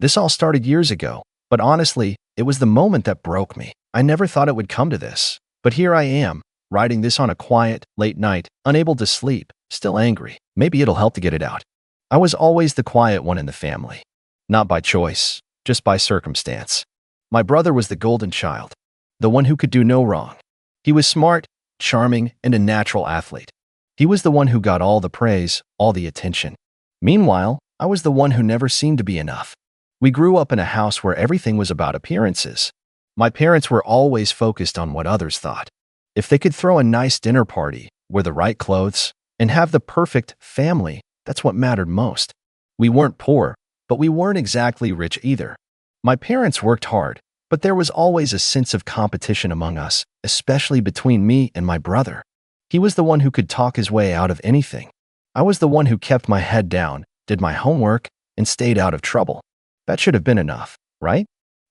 This all started years ago, but honestly, it was the moment that broke me. I never thought it would come to this. But here I am, writing this on a quiet, late night, unable to sleep, still angry. Maybe it'll help to get it out. I was always the quiet one in the family. Not by choice, just by circumstance. My brother was the golden child, the one who could do no wrong. He was smart, charming, and a natural athlete. He was the one who got all the praise, all the attention. Meanwhile, I was the one who never seemed to be enough. We grew up in a house where everything was about appearances. My parents were always focused on what others thought. If they could throw a nice dinner party, wear the right clothes, and have the perfect family, that's what mattered most. We weren't poor, but we weren't exactly rich either. My parents worked hard, but there was always a sense of competition among us, especially between me and my brother. He was the one who could talk his way out of anything. I was the one who kept my head down, did my homework, and stayed out of trouble. That should have been enough, right?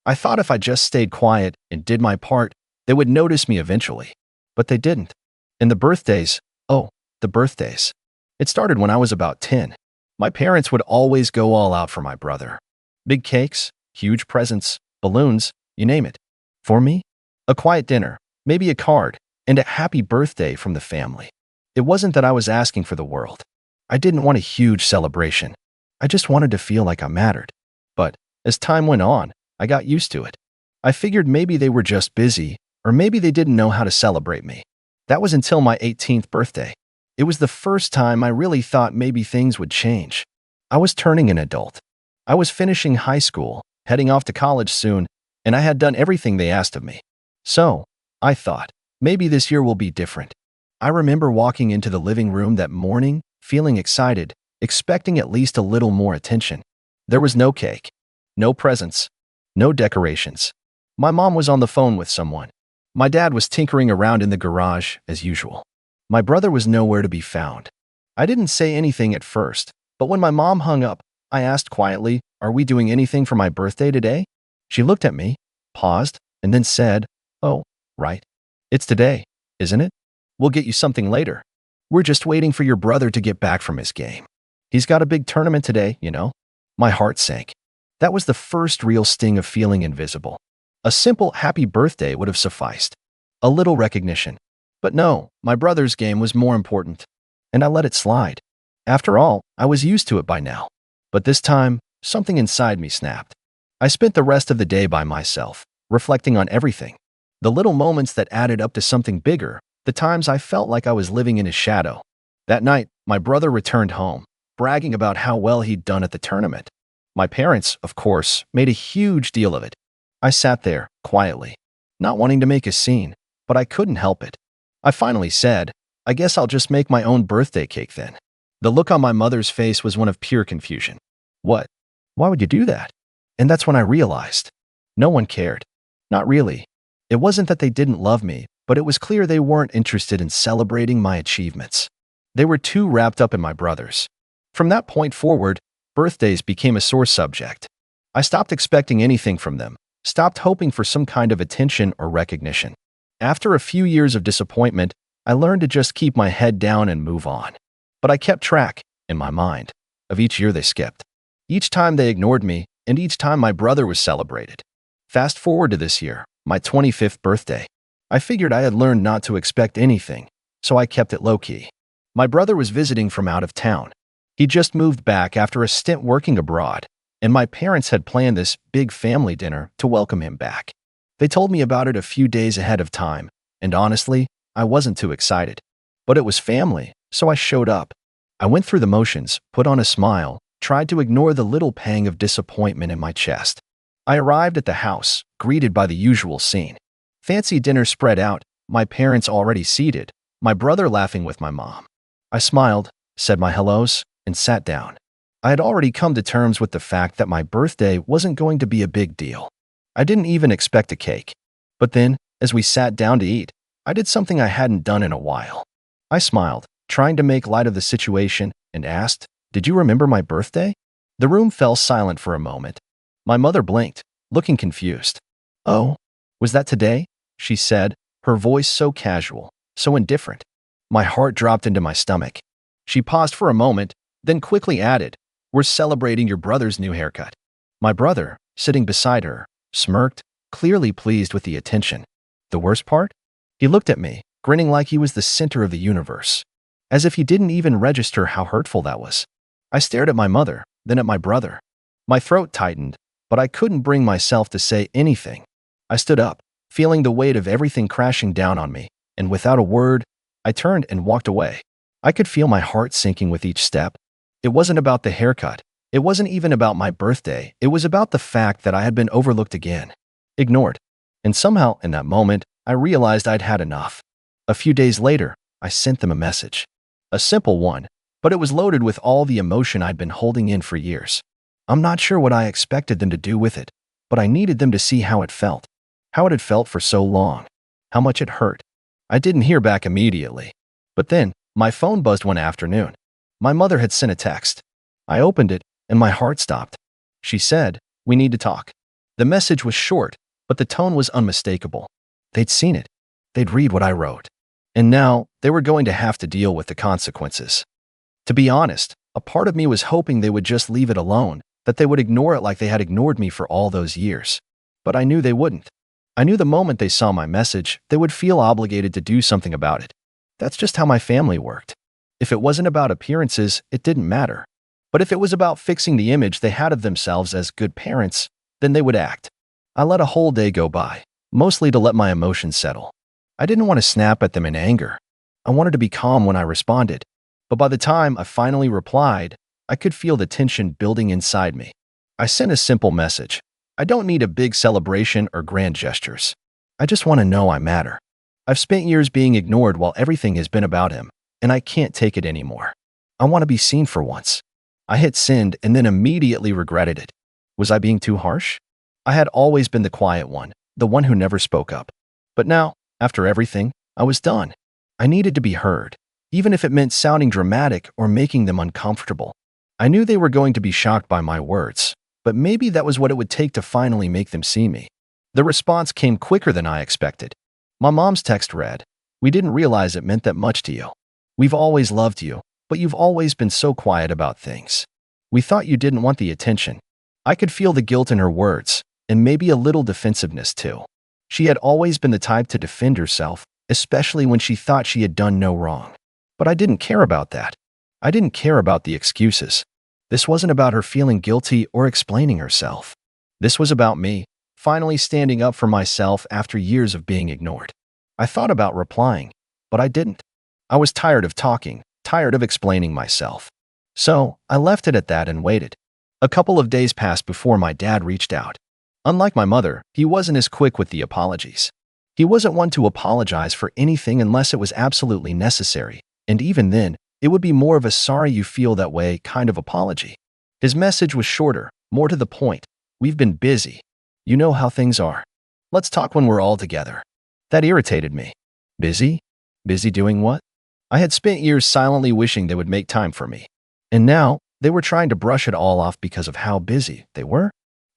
I thought if I just stayed quiet and did my part, they would notice me eventually. But they didn't. And the birthdays, the birthdays. It started when I was about 10. My parents would always go all out for my brother. Big cakes, huge presents, balloons, you name it. For me, a quiet dinner, maybe a card, and a happy birthday from the family. It wasn't that I was asking for the world. I didn't want a huge celebration. I just wanted to feel like I mattered. But as time went on, I got used to it. I figured maybe they were just busy, or maybe they didn't know how to celebrate me. That was until my 18th birthday. It was the first time I really thought maybe things would change. I was turning an adult. I was finishing high school, heading off to college soon, and I had done everything they asked of me. So, I thought, maybe this year will be different. I remember walking into the living room that morning, feeling excited, expecting at least a little more attention. There was no cake, no presents, no decorations. My mom was on the phone with someone. My dad was tinkering around in the garage, as usual. My brother was nowhere to be found. I didn't say anything at first, but when my mom hung up, I asked quietly, "Are we doing anything for my birthday today?" She looked at me, paused, and then said, "Oh, right. It's today, isn't it? We'll get you something later. We're just waiting for your brother to get back from his game. He's got a big tournament today, you know." My heart sank. That was the first real sting of feeling invisible. A simple happy birthday would have sufficed. A little recognition. But no, my brother's game was more important. And I let it slide. After all, I was used to it by now. But this time, something inside me snapped. I spent the rest of the day by myself, reflecting on everything. The little moments that added up to something bigger, the times I felt like I was living in his shadow. That night, my brother returned home, bragging about how well he'd done at the tournament. My parents, of course, made a huge deal of it. I sat there, quietly, not wanting to make a scene, but I couldn't help it. I finally said, "I guess I'll just make my own birthday cake then." The look on my mother's face was one of pure confusion. "What? Why would you do that?" And that's when I realized. No one cared. Not really. It wasn't that they didn't love me, but it was clear they weren't interested in celebrating my achievements. They were too wrapped up in my brother's. From that point forward, birthdays became a sore subject. I stopped expecting anything from them, stopped hoping for some kind of attention or recognition. After a few years of disappointment, I learned to just keep my head down and move on. But I kept track, in my mind, of each year they skipped. Each time they ignored me, and each time my brother was celebrated. Fast forward to this year, my 25th birthday. I figured I had learned not to expect anything, so I kept it low-key. My brother was visiting from out of town. He just moved back after a stint working abroad, and my parents had planned this big family dinner to welcome him back. They told me about it a few days ahead of time, and honestly, I wasn't too excited. But it was family, so I showed up. I went through the motions, put on a smile, tried to ignore the little pang of disappointment in my chest. I arrived at the house, greeted by the usual scene. Fancy dinner spread out, my parents already seated, my brother laughing with my mom. I smiled, said my hellos, and sat down. I had already come to terms with the fact that my birthday wasn't going to be a big deal. I didn't even expect a cake. But then, as we sat down to eat, I did something I hadn't done in a while. I smiled, trying to make light of the situation, and asked, "Did you remember my birthday?" The room fell silent for a moment. My mother blinked, looking confused. "Oh, was that today?" she said, her voice so casual, so indifferent. My heart dropped into my stomach. She paused for a moment, then quickly added, "We're celebrating your brother's new haircut." My brother, sitting beside her, smirked, clearly pleased with the attention. The worst part? He looked at me, grinning like he was the center of the universe, as if he didn't even register how hurtful that was. I stared at my mother, then at my brother. My throat tightened, but I couldn't bring myself to say anything. I stood up, feeling the weight of everything crashing down on me, and without a word, I turned and walked away. I could feel my heart sinking with each step. It wasn't about the haircut. It wasn't even about my birthday. It was about the fact that I had been overlooked again, ignored. And somehow, in that moment, I realized I'd had enough. A few days later, I sent them a message. A simple one, but it was loaded with all the emotion I'd been holding in for years. I'm not sure what I expected them to do with it, but I needed them to see how it felt. How it had felt for so long. How much it hurt. I didn't hear back immediately. But then, my phone buzzed one afternoon. My mother had sent a text. I opened it, and my heart stopped. She said, "We need to talk." The message was short, but the tone was unmistakable. They'd seen it. They'd read what I wrote. And now, they were going to have to deal with the consequences. To be honest, a part of me was hoping they would just leave it alone, that they would ignore it like they had ignored me for all those years. But I knew they wouldn't. I knew the moment they saw my message, they would feel obligated to do something about it. That's just how my family worked. If it wasn't about appearances, it didn't matter. But if it was about fixing the image they had of themselves as good parents, then they would act. I let a whole day go by, mostly to let my emotions settle. I didn't want to snap at them in anger. I wanted to be calm when I responded. But by the time I finally replied, I could feel the tension building inside me. I sent a simple message. I don't need a big celebration or grand gestures. I just want to know I matter. I've spent years being ignored while everything has been about him, and I can't take it anymore. I want to be seen for once. I hit send and then immediately regretted it. Was I being too harsh? I had always been the quiet one, the one who never spoke up. But now, after everything, I was done. I needed to be heard, even if it meant sounding dramatic or making them uncomfortable. I knew they were going to be shocked by my words, but maybe that was what it would take to finally make them see me. The response came quicker than I expected. My mom's text read, "We didn't realize it meant that much to you. We've always loved you, but you've always been so quiet about things. We thought you didn't want the attention." I could feel the guilt in her words, and maybe a little defensiveness too. She had always been the type to defend herself, especially when she thought she had done no wrong. But I didn't care about that. I didn't care about the excuses. This wasn't about her feeling guilty or explaining herself. This was about me, finally standing up for myself after years of being ignored. I thought about replying, but I didn't. I was tired of talking, tired of explaining myself. So, I left it at that and waited. A couple of days passed before my dad reached out. Unlike my mother, he wasn't as quick with the apologies. He wasn't one to apologize for anything unless it was absolutely necessary, and even then, it would be more of a "sorry you feel that way" kind of apology. His message was shorter, more to the point. "We've been busy. You know how things are. Let's talk when we're all together." That irritated me. Busy? Busy doing what? I had spent years silently wishing they would make time for me. And now, they were trying to brush it all off because of how busy they were?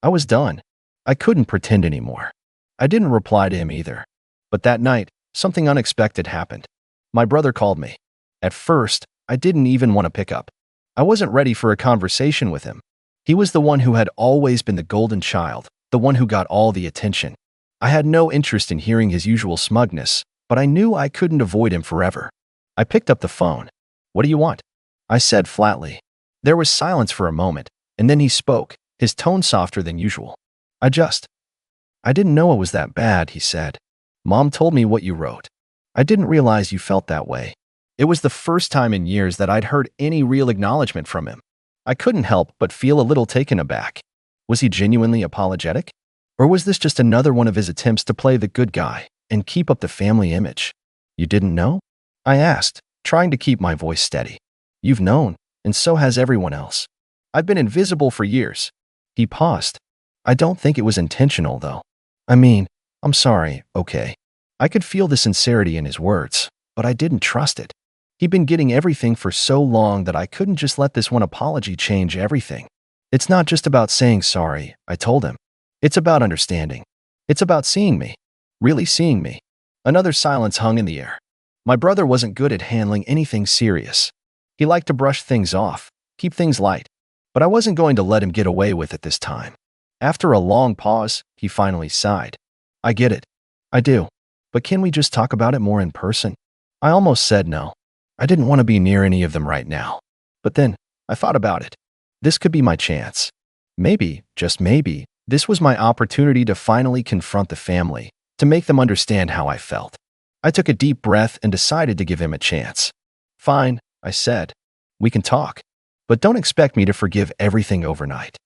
I was done. I couldn't pretend anymore. I didn't reply to him either. But that night, something unexpected happened. My brother called me. At first, I didn't even want to pick up. I wasn't ready for a conversation with him. He was the one who had always been the golden child, the one who got all the attention. I had no interest in hearing his usual smugness, but I knew I couldn't avoid him forever. I picked up the phone. "What do you want?" I said flatly. There was silence for a moment, and then he spoke, his tone softer than usual. I didn't know it was that bad," he said. "Mom told me what you wrote. I didn't realize you felt that way." It was the first time in years that I'd heard any real acknowledgement from him. I couldn't help but feel a little taken aback. Was he genuinely apologetic? Or was this just another one of his attempts to play the good guy and keep up the family image? "You didn't know?" I asked, trying to keep my voice steady. "You've known, and so has everyone else. I've been invisible for years." He paused. "I don't think it was intentional, though. I mean, I'm sorry, okay?" I could feel the sincerity in his words, but I didn't trust it. He'd been getting everything for so long that I couldn't just let this one apology change everything. "It's not just about saying sorry," I told him. "It's about understanding. It's about seeing me. Really seeing me." Another silence hung in the air. My brother wasn't good at handling anything serious. He liked to brush things off, keep things light. But I wasn't going to let him get away with it this time. After a long pause, he finally sighed. I get it. I do. But can we just talk about it more in person? I almost said no. I didn't want to be near any of them right now. But then, I thought about it. This could be my chance. Maybe, just maybe, this was my opportunity to finally confront the family, to make them understand how I felt. I took a deep breath and decided to give him a chance. Fine, I said. We can talk. But don't expect me to forgive everything overnight.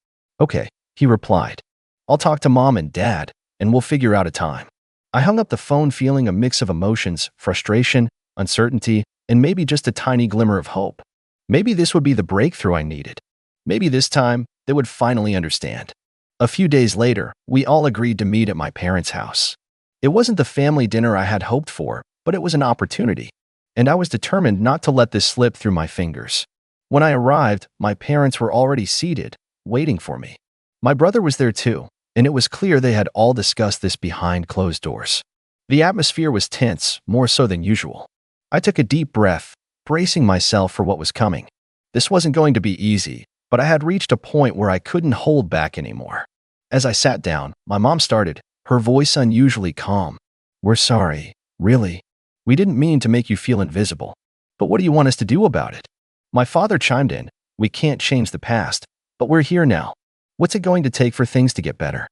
Okay, he replied. I'll talk to Mom and Dad, and we'll figure out a time. I hung up the phone feeling a mix of emotions, frustration, uncertainty, and maybe just a tiny glimmer of hope. Maybe this would be the breakthrough I needed. Maybe this time, they would finally understand. A few days later, we all agreed to meet at my parents' house. It wasn't the family dinner I had hoped for, but it was an opportunity. And I was determined not to let this slip through my fingers. When I arrived, my parents were already seated, waiting for me. My brother was there too, and it was clear they had all discussed this behind closed doors. The atmosphere was tense, more so than usual. I took a deep breath, bracing myself for what was coming. This wasn't going to be easy, but I had reached a point where I couldn't hold back anymore. As I sat down, my mom started, her voice unusually calm. We're sorry, really. We didn't mean to make you feel invisible. But what do you want us to do about it? My father chimed in. We can't change the past, but we're here now. What's it going to take for things to get better?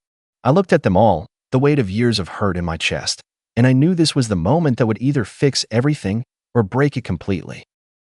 I looked at them all, the weight of years of hurt in my chest, and I knew this was the moment that would either fix everything or break it completely.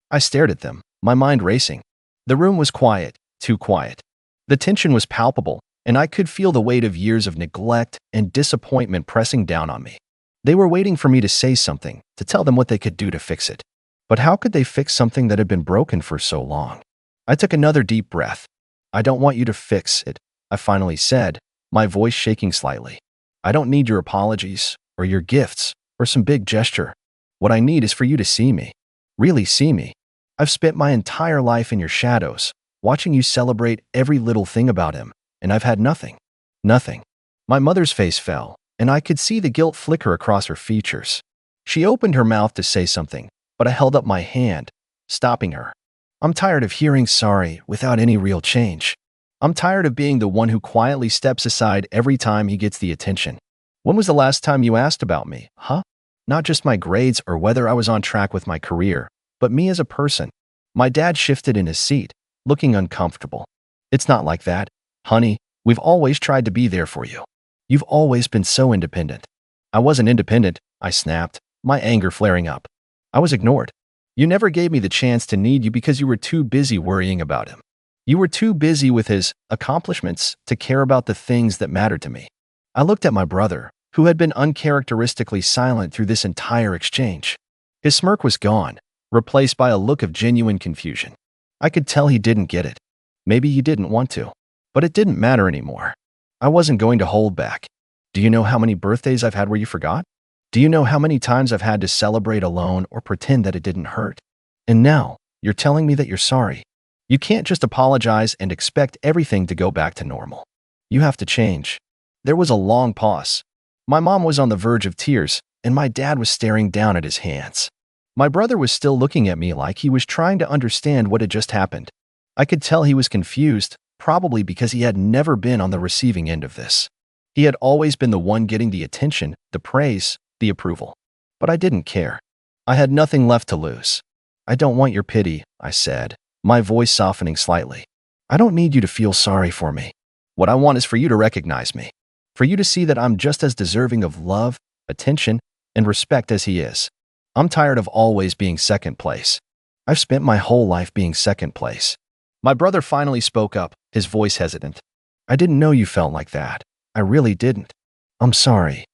I stared at them, my mind racing. The room was quiet, too quiet. The tension was palpable, and I could feel the weight of years of neglect and disappointment pressing down on me. They were waiting for me to say something, to tell them what they could do to fix it. But how could they fix something that had been broken for so long? I took another deep breath. I don't want you to fix it, I finally said, my voice shaking slightly. I don't need your apologies, or your gifts, or some big gesture. What I need is for you to see me. Really see me. I've spent my entire life in your shadows, watching you celebrate every little thing about him, and I've had nothing. Nothing. My mother's face fell, and I could see the guilt flicker across her features. She opened her mouth to say something, but I held up my hand, stopping her. I'm tired of hearing sorry without any real change. I'm tired of being the one who quietly steps aside every time he gets the attention. When was the last time you asked about me, huh? Not just my grades or whether I was on track with my career, but me as a person. My dad shifted in his seat, looking uncomfortable. It's not like that, honey. We've always tried to be there for you. You've always been so independent. I wasn't independent, I snapped, my anger flaring up. I was ignored. You never gave me the chance to need you because you were too busy worrying about him. You were too busy with his accomplishments to care about the things that mattered to me. I looked at my brother, who had been uncharacteristically silent through this entire exchange. His smirk was gone, replaced by a look of genuine confusion. I could tell he didn't get it. Maybe he didn't want to. But it didn't matter anymore. I wasn't going to hold back. Do you know how many birthdays I've had where you forgot? Do you know how many times I've had to celebrate alone or pretend that it didn't hurt? And now, you're telling me that you're sorry. You can't just apologize and expect everything to go back to normal. You have to change. There was a long pause. My mom was on the verge of tears, and my dad was staring down at his hands. My brother was still looking at me like he was trying to understand what had just happened. I could tell he was confused, probably because he had never been on the receiving end of this. He had always been the one getting the attention, the praise, the approval. But I didn't care. I had nothing left to lose. I don't want your pity, I said, my voice softening slightly. I don't need you to feel sorry for me. What I want is for you to recognize me. For you to see that I'm just as deserving of love, attention, and respect as he is. I'm tired of always being second place. I've spent my whole life being second place. My brother finally spoke up, his voice hesitant. I didn't know you felt like that. I really didn't. I'm sorry.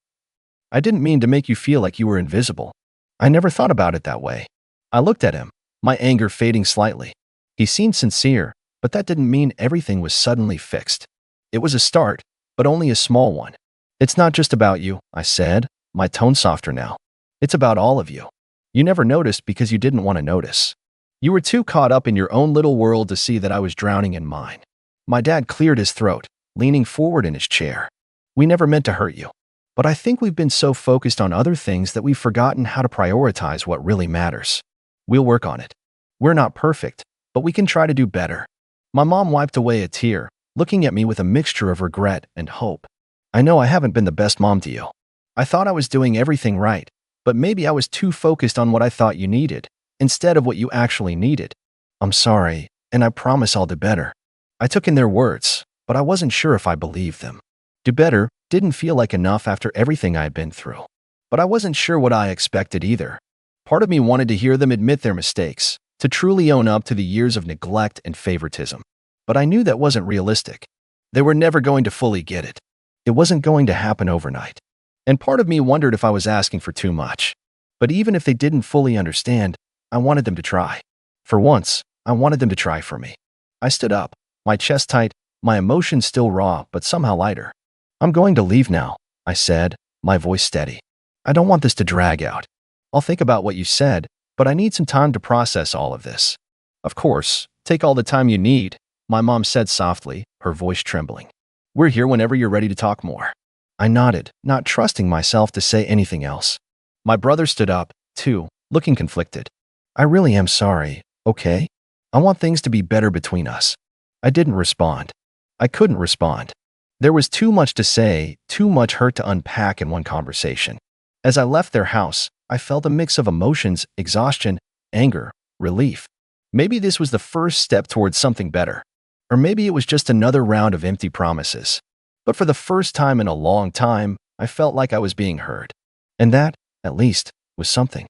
I didn't mean to make you feel like you were invisible. I never thought about it that way. I looked at him, my anger fading slightly. He seemed sincere, but that didn't mean everything was suddenly fixed. It was a start, but only a small one. It's not just about you, I said, my tone softer now. It's about all of you. You never noticed because you didn't want to notice. You were too caught up in your own little world to see that I was drowning in mine. My dad cleared his throat, leaning forward in his chair. We never meant to hurt you. But I think we've been so focused on other things that we've forgotten how to prioritize what really matters. We'll work on it. We're not perfect, but we can try to do better. My mom wiped away a tear, looking at me with a mixture of regret and hope. I know I haven't been the best mom to you. I thought I was doing everything right, but maybe I was too focused on what I thought you needed, instead of what you actually needed. I'm sorry, and I promise I'll do better. I took in their words, but I wasn't sure if I believed them. Do better didn't feel like enough after everything I had been through. But I wasn't sure what I expected either. Part of me wanted to hear them admit their mistakes, to truly own up to the years of neglect and favoritism. But I knew that wasn't realistic. They were never going to fully get it. It wasn't going to happen overnight. And part of me wondered if I was asking for too much. But even if they didn't fully understand, I wanted them to try. For once, I wanted them to try for me. I stood up, my chest tight, my emotions still raw but somehow lighter. I'm going to leave now, I said, my voice steady. I don't want this to drag out. I'll think about what you said, but I need some time to process all of this. Of course, take all the time you need, my mom said softly, her voice trembling. We're here whenever you're ready to talk more. I nodded, not trusting myself to say anything else. My brother stood up, too, looking conflicted. I really am sorry, okay? I want things to be better between us. I didn't respond. I couldn't respond. There was too much to say, too much hurt to unpack in one conversation. As I left their house, I felt a mix of emotions, exhaustion, anger, relief. Maybe this was the first step towards something better. Or maybe it was just another round of empty promises. But for the first time in a long time, I felt like I was being heard. And that, at least, was something.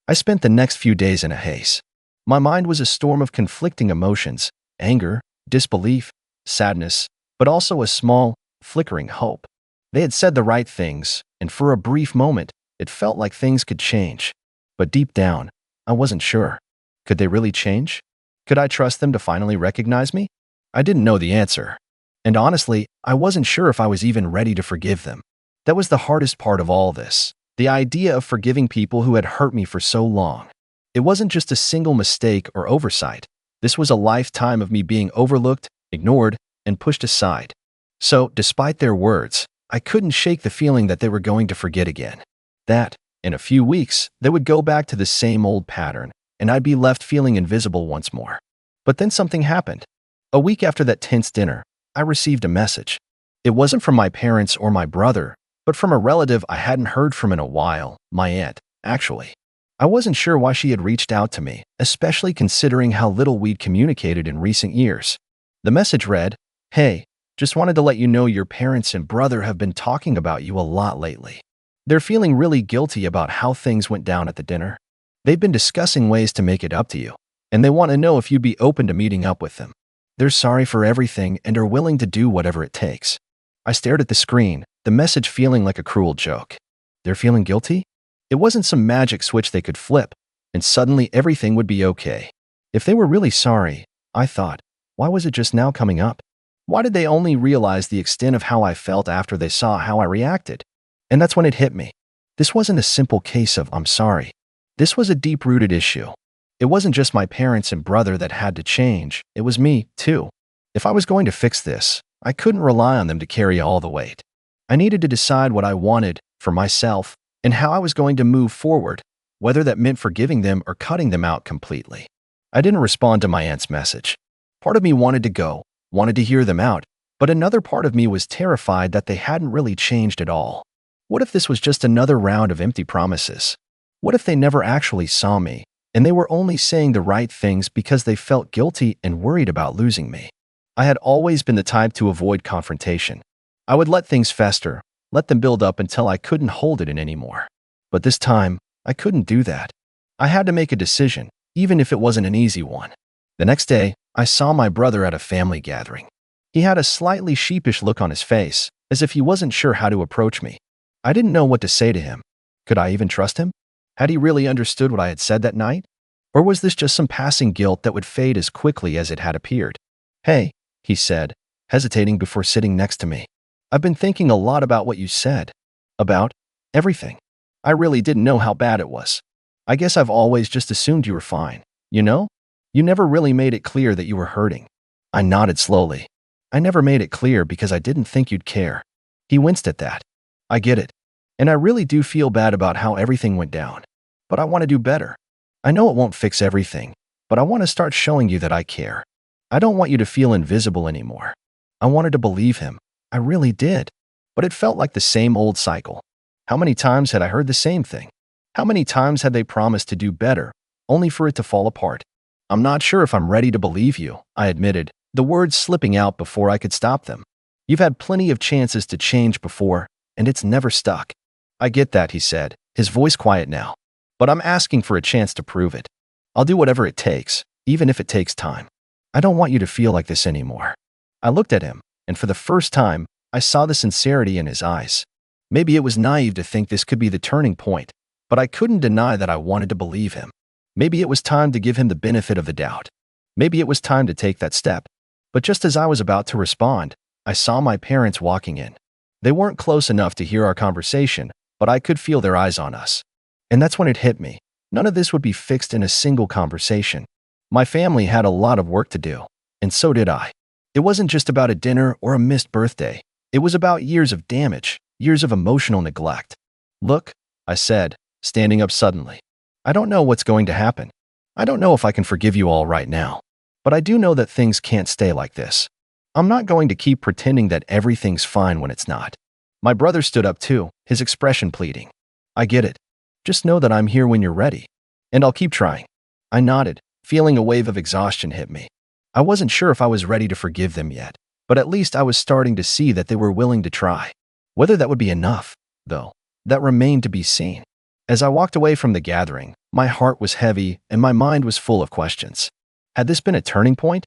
I spent the next few days in a haze. My mind was a storm of conflicting emotions, anger, disbelief, sadness, but also a small, flickering hope. They had said the right things, and for a brief moment, it felt like things could change. But deep down, I wasn't sure. Could they really change? Could I trust them to finally recognize me? I didn't know the answer. And honestly, I wasn't sure if I was even ready to forgive them. That was the hardest part of all this. The idea of forgiving people who had hurt me for so long. It wasn't just a single mistake or oversight. This was a lifetime of me being overlooked, ignored, and pushed aside. So, despite their words, I couldn't shake the feeling that they were going to forget again. That, in a few weeks, they would go back to the same old pattern, and I'd be left feeling invisible once more. But then something happened. A week after that tense dinner, I received a message. It wasn't from my parents or my brother, but from a relative I hadn't heard from in a while, my aunt, actually. I wasn't sure why she had reached out to me, especially considering how little we'd communicated in recent years. The message read, "Hey, just wanted to let you know your parents and brother have been talking about you a lot lately. They're feeling really guilty about how things went down at the dinner. They've been discussing ways to make it up to you, and they want to know if you'd be open to meeting up with them. They're sorry for everything and are willing to do whatever it takes." I stared at the screen, the message feeling like a cruel joke. They're feeling guilty? It wasn't some magic switch they could flip, and suddenly everything would be okay. If they were really sorry, I thought, why was it just now coming up? Why did they only realize the extent of how I felt after they saw how I reacted? And that's when it hit me. This wasn't a simple case of "I'm sorry." This was a deep-rooted issue. It wasn't just my parents and brother that had to change, it was me, too. If I was going to fix this, I couldn't rely on them to carry all the weight. I needed to decide what I wanted for myself and how I was going to move forward, whether that meant forgiving them or cutting them out completely. I didn't respond to my aunt's message. Part of me wanted to go, wanted to hear them out, but another part of me was terrified that they hadn't really changed at all. What if this was just another round of empty promises? What if they never actually saw me, and they were only saying the right things because they felt guilty and worried about losing me? I had always been the type to avoid confrontation. I would let things fester, let them build up until I couldn't hold it in anymore. But this time, I couldn't do that. I had to make a decision, even if it wasn't an easy one. The next day, I saw my brother at a family gathering. He had a slightly sheepish look on his face, as if he wasn't sure how to approach me. I didn't know what to say to him. Could I even trust him? Had he really understood what I had said that night? Or was this just some passing guilt that would fade as quickly as it had appeared? "Hey," he said, hesitating before sitting next to me. "I've been thinking a lot about what you said. About everything. I really didn't know how bad it was. I guess I've always just assumed you were fine. You know? You never really made it clear that you were hurting." I nodded slowly. "I never made it clear because I didn't think you'd care." He winced at that. "I get it. And I really do feel bad about how everything went down. But I want to do better. I know it won't fix everything, but I want to start showing you that I care. I don't want you to feel invisible anymore. I wanted to believe him. I really did. But it felt like the same old cycle. How many times had I heard the same thing? How many times had they promised to do better, only for it to fall apart? I'm not sure if I'm ready to believe you, I admitted, the words slipping out before I could stop them. You've had plenty of chances to change before, and it's never stuck. I get that, he said, his voice quiet now. But I'm asking for a chance to prove it. I'll do whatever it takes, even if it takes time. I don't want you to feel like this anymore. I looked at him, and for the first time, I saw the sincerity in his eyes. Maybe it was naive to think this could be the turning point, but I couldn't deny that I wanted to believe him. Maybe it was time to give him the benefit of the doubt. Maybe it was time to take that step. But just as I was about to respond, I saw my parents walking in. They weren't close enough to hear our conversation, but I could feel their eyes on us. And that's when it hit me. None of this would be fixed in a single conversation. My family had a lot of work to do, and so did I. It wasn't just about a dinner or a missed birthday. It was about years of damage, years of emotional neglect. Look, I said, standing up suddenly. I don't know what's going to happen. I don't know if I can forgive you all right now. But I do know that things can't stay like this. I'm not going to keep pretending that everything's fine when it's not. My brother stood up too, his expression pleading. I get it. Just know that I'm here when you're ready. And I'll keep trying. I nodded, feeling a wave of exhaustion hit me. I wasn't sure if I was ready to forgive them yet, but at least I was starting to see that they were willing to try. Whether that would be enough, though, that remained to be seen. As I walked away from the gathering, my heart was heavy and my mind was full of questions. Had this been a turning point?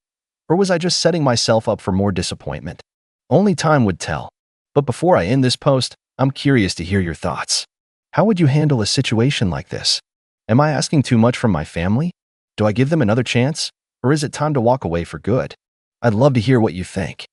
Or was I just setting myself up for more disappointment? Only time would tell. But before I end this post, I'm curious to hear your thoughts. How would you handle a situation like this? Am I asking too much from my family? Do I give them another chance? Or is it time to walk away for good? I'd love to hear what you think.